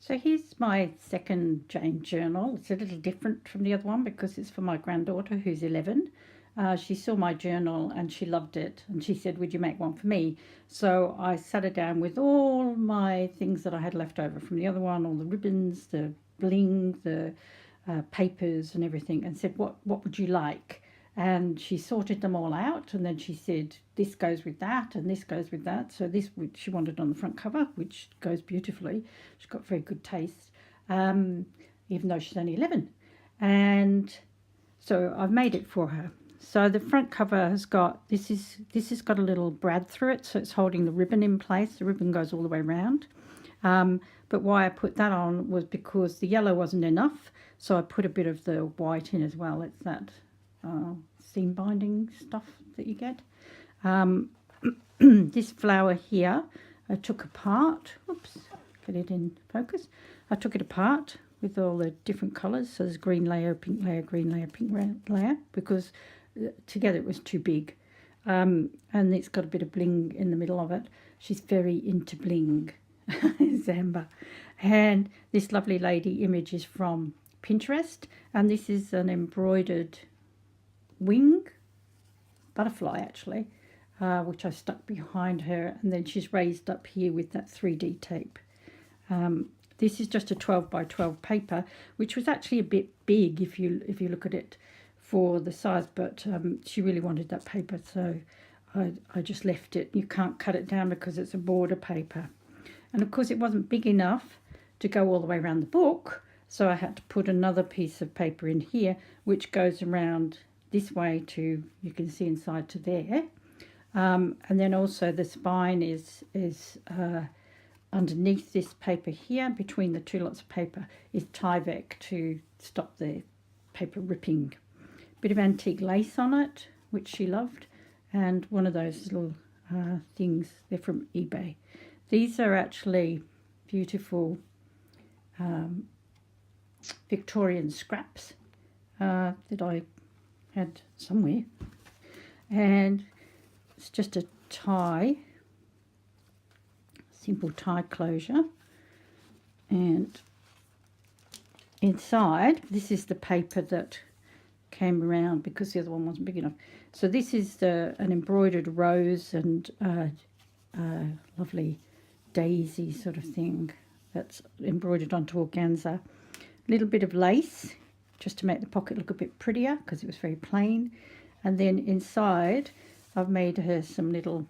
So here's my second Jane journal. It's a little different from the other one because it's for my granddaughter who's 11. She saw my journal and she loved it, and she said, would you make one for me? So I sat her down with all my things that I had left over from the other one, all the ribbons, the bling, the papers and everything, and said, what would you like? And she sorted them all out, and then she said, this goes with that and this goes with that. So this she wanted on the front cover, which goes beautifully. She's got very good taste, even though she's only 11. And so I've made it for her. So the front cover has got, this has got a little brad through it, so it's holding the ribbon in place. The ribbon goes all the way around. But why I put that on was because the yellow wasn't enough, so I put a bit of the white in as well. It's that seam binding stuff that you get. This flower here I took apart. Oops, get it in focus. I took it apart with all the different colours. So there's green layer, pink layer, green layer, pink layer, because together it was too big. And it's got a bit of bling in the middle of it. She's very into bling, Zamba. And this lovely lady image is from Pinterest, and this is an embroidered wing, butterfly actually, which I stuck behind her, and then she's raised up here with that 3D tape. This is just a 12 by 12 paper, which was actually a bit big if you look at it for the size, but she really wanted that paper, so I just left it. You can't cut it down because it's a border paper, and of course it wasn't big enough to go all the way around the book, so I had to put another piece of paper in here which goes around this way to, you can see inside to there, and then also the spine is underneath this paper here, between the two lots of paper, is Tyvek to stop the paper ripping. Bit of antique lace on it, which she loved, and one of those little things, they're from eBay. These are actually beautiful Victorian scraps that I had somewhere, and it's just a tie, simple tie closure, and inside this is the paper that came around because the other one wasn't big enough. So this is an embroidered rose and lovely daisy sort of thing that's embroidered onto organza. Little bit of lace just to make the pocket look a bit prettier because it was very plain. And then inside I've made her some little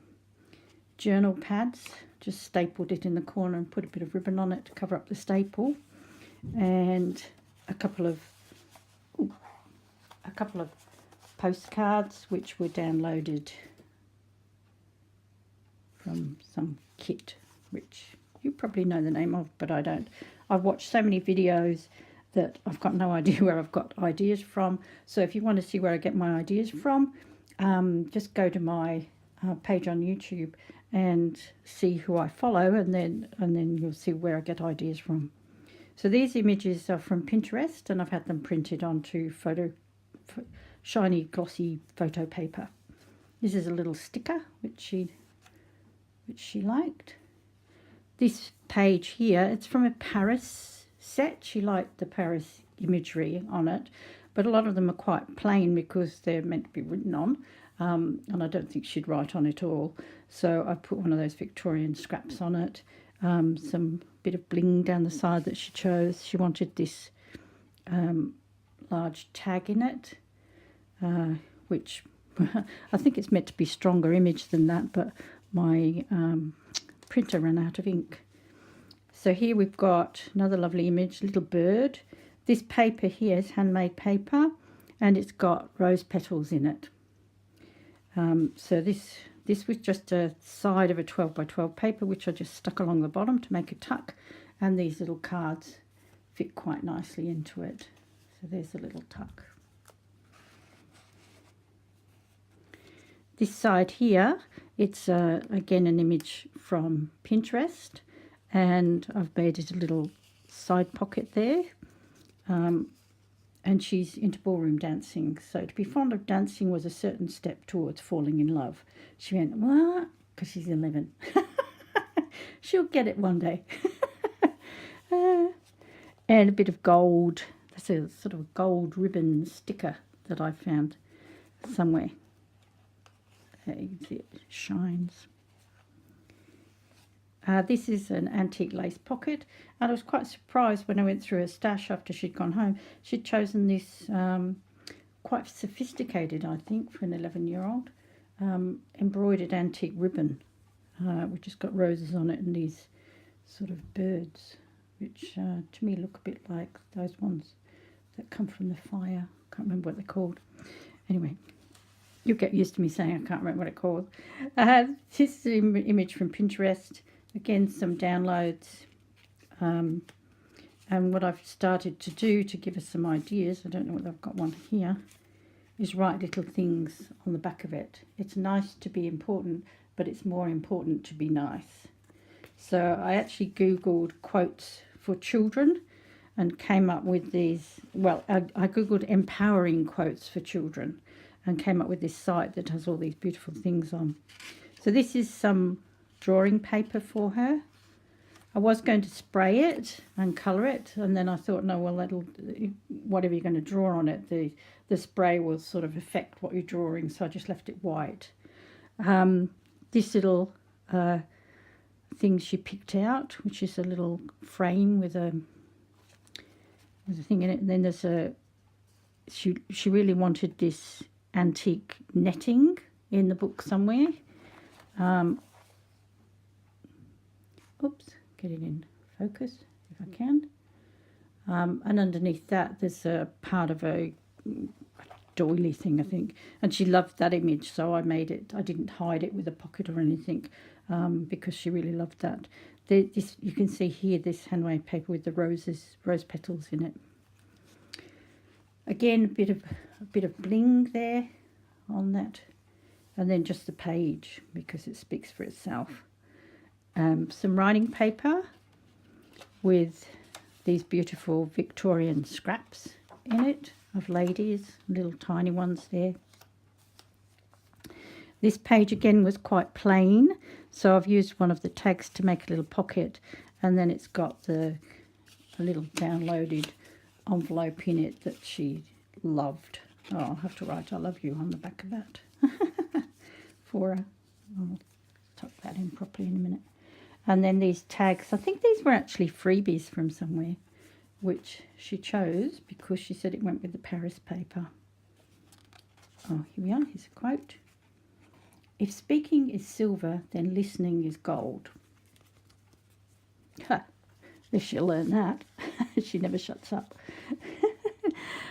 journal pads, just stapled it in the corner and put a bit of ribbon on it to cover up the staple, and a couple of postcards which were downloaded from some kit which you probably know the name of, but I don't. I've watched so many videos that I've got no idea where I've got ideas from. So if you want to see where I get my ideas from, just go to my page on YouTube and see who I follow, and then you'll see where I get ideas from. So these images are from Pinterest, and I've had them printed onto shiny glossy photo paper. This is a little sticker which she liked. This page here, it's from a Paris set. She liked the Paris imagery on it, but a lot of them are quite plain because they're meant to be written on, and I don't think she'd write on it all. So I put one of those Victorian scraps on it, some bit of bling down the side that she chose. She wanted this large tag in it, which I think it's meant to be stronger image than that, but my printer ran out of ink. So here we've got another lovely image, little bird. This paper here is handmade paper, and it's got rose petals in it. So this was just a side of a 12 by 12 paper which I just stuck along the bottom to make a tuck, and these little cards fit quite nicely into it. So there's a little tuck. This side here, it's again an image from Pinterest, and I've made it a little side pocket there. And she's into ballroom dancing, so to be fond of dancing was a certain step towards falling in love. She went, what? Because she's 11. She'll get it one day. And a bit of gold. That's a sort of gold ribbon sticker that I found somewhere. There you can see it shines. This is an antique lace pocket, and I was quite surprised when I went through her stash after she'd gone home. She'd chosen this quite sophisticated, I think, for an 11-year-old, embroidered antique ribbon, which has got roses on it and these sort of birds, which to me look a bit like those ones that come from the fire. Can't remember what they're called. Anyway, you'll get used to me saying I can't remember what it's called. This is an image from Pinterest. Again, some downloads. And what I've started to do to give us some ideas, I don't know whether I've got one here, is write little things on the back of it. It's nice to be important, but it's more important to be nice. So I actually Googled quotes for children and came up with these. Well, I Googled empowering quotes for children and came up with this site that has all these beautiful things on. So this is some drawing paper for her. I was going to spray it and colour it, and then I thought, no, well, that'll, whatever you're going to draw on it, the spray will sort of affect what you're drawing, so I just left it white. This little thing she picked out, which is a little frame with a thing in it, and then there's she really wanted this antique netting in the book somewhere. Oops, get it in focus if I can. And underneath that there's a part of a doily thing, I think, and she loved that image, so I made it. I didn't hide it with a pocket or anything, because she really loved that. This, you can see here, this handmade paper with the rose petals in it. Again, a bit of bling there on that, and then just the page because it speaks for itself. Some writing paper with these beautiful Victorian scraps in it of ladies, little tiny ones there. This page again was quite plain, so I've used one of the tags to make a little pocket, and then it's got a little downloaded envelope in it that she loved. Oh, I'll have to write I love you on the back of that for her. I'll tuck that in properly in a minute. And then these tags, I think these were actually freebies from somewhere, which she chose because she said it went with the Paris paper. Oh, here we are. Here's a quote. If speaking is silver, then listening is gold. Ha! If she'll learn that. She never shuts up.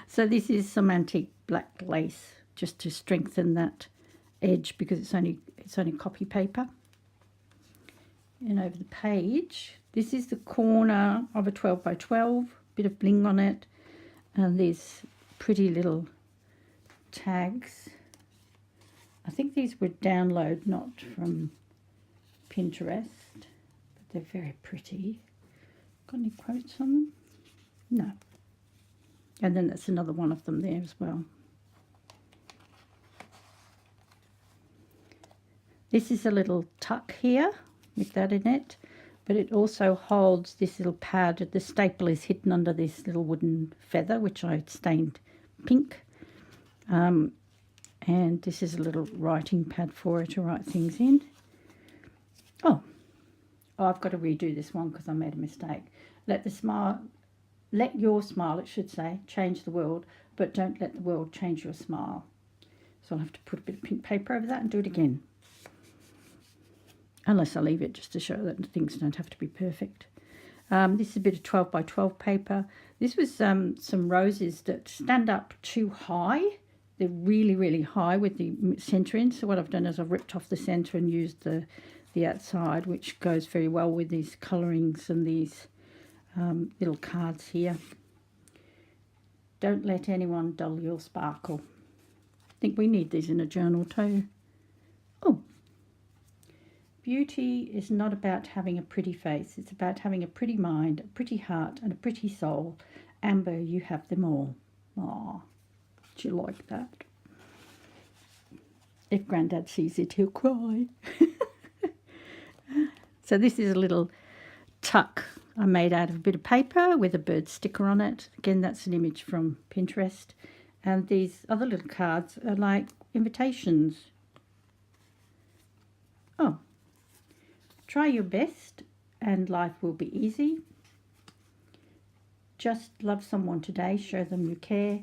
So this is some antique black lace just to strengthen that edge because it's only copy paper. And over the page, this is the corner of a 12 by 12, bit of bling on it, and these pretty little tags. I think these were download, not from Pinterest, but they're very pretty. Got any quotes on them? No. And then that's another one of them there as well. This is a little tuck here with that in it, but it also holds this little pad. The staple is hidden under this little wooden feather, which I stained pink. And this is a little writing pad for her to write things in. Oh, I've got to redo this one because I made a mistake. Let your smile, it should say, change the world, but don't let the world change your smile. So I'll have to put a bit of pink paper over that and do it again. Unless I leave it just to show that things don't have to be perfect. This is a bit of 12 by 12 paper. This was some roses that stand up too high. They're really, really high with the centre in. So what I've done is I've ripped off the centre and used the outside, which goes very well with these colourings and these little cards here. Don't let anyone dull your sparkle. I think we need these in a journal too. Oh. Beauty is not about having a pretty face. It's about having a pretty mind, a pretty heart, and a pretty soul. Amber, you have them all. Aw, do you like that? If Grandad sees it, he'll cry. So this is a little tuck I made out of a bit of paper with a bird sticker on it. Again, that's an image from Pinterest. And these other little cards are like invitations. Oh, try your best and life will be easy. Just love someone today, show them you care.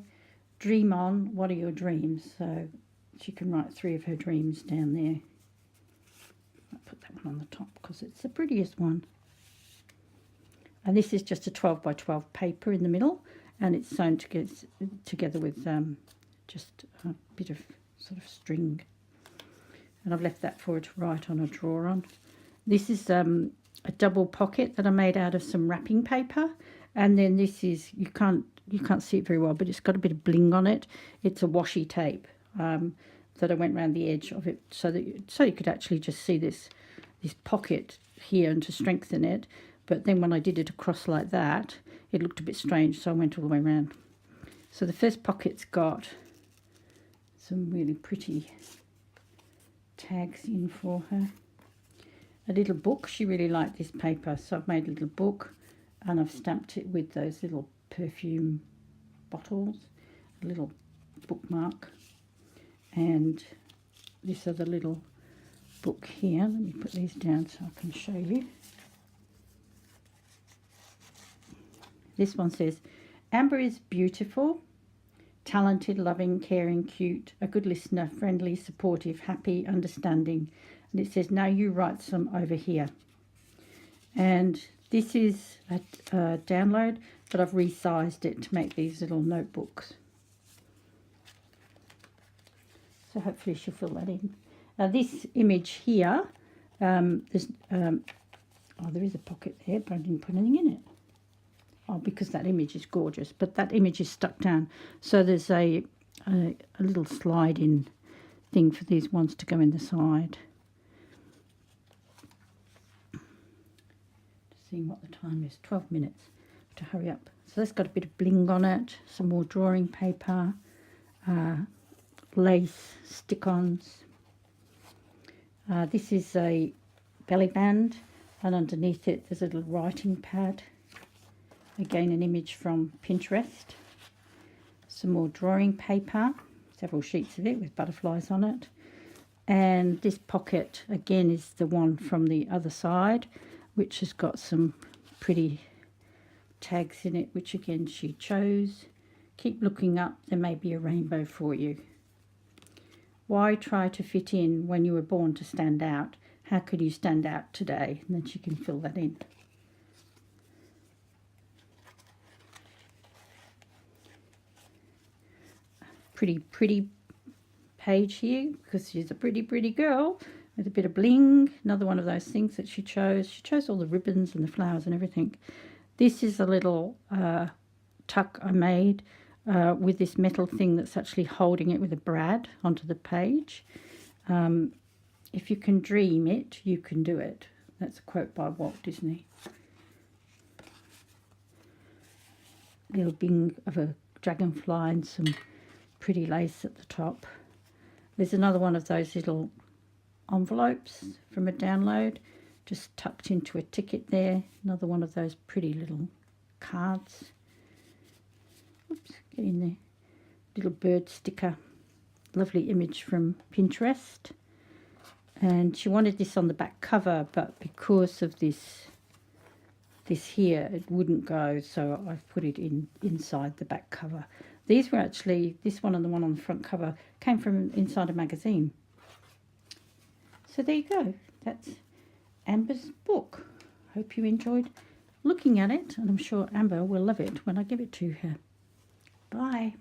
Dream on, what are your dreams? So she can write 3 of her dreams down there. I'll put that one on the top because it's the prettiest one. And this is just a 12 by 12 paper in the middle, and it's sewn together with just a bit of sort of string. And I've left that for her to write on or draw on. This is a double pocket that I made out of some wrapping paper. And then this is, you can't see it very well, but it's got a bit of bling on it. It's a washi tape that I went around the edge of it so you could actually just see this pocket here and to strengthen it. But then when I did it across like that, it looked a bit strange, so I went all the way around. So the first pocket's got some really pretty tags in for her. A little book. She really liked this paper, so I've made a little book and I've stamped it with those little perfume bottles, a little bookmark, and this other little book here. Let me put these down so I can show you. This one says, Amber is beautiful, talented, loving, caring, cute, a good listener, friendly, supportive, happy, understanding. And it says, now you write some over here. And this is a download, but I've resized it to make these little notebooks. So hopefully she'll fill that in. Now this image here, there is a pocket there, but I didn't put anything in it. Oh, because that image is gorgeous, but that image is stuck down. So there's a little slide-in thing for these ones to go in the side. Just seeing what the time is, 12 minutes. To hurry up. So that's got a bit of bling on it, some more drawing paper, lace stick-ons. This is a belly band, and underneath it there's a little writing pad. Again, an image from Pinterest. Some more drawing paper, several sheets of it with butterflies on it. And this pocket, again, is the one from the other side, which has got some pretty tags in it, which again she chose. Keep looking up, there may be a rainbow for you. Why try to fit in when you were born to stand out? How could you stand out today? And then she can fill that in. Pretty page here, because she's a pretty girl with a bit of bling. Another one of those things that she chose. She chose all the ribbons and the flowers and everything. This is a little tuck I made with this metal thing that's actually holding it with a brad onto the page. If you can dream it, you can do it. That's a quote by Walt Disney. Little bing of a dragonfly and some pretty lace at the top. There's another one of those little envelopes from a download, just tucked into a ticket there. Another one of those pretty little cards. Oops, get in there. Little bird sticker. Lovely image from Pinterest. And she wanted this on the back cover, but because of this here, it wouldn't go, so I've put it inside the back cover. These were actually, this one and the one on the front cover came from inside a magazine. So there you go. That's Amber's book. Hope you enjoyed looking at it, and I'm sure Amber will love it when I give it to her. Bye.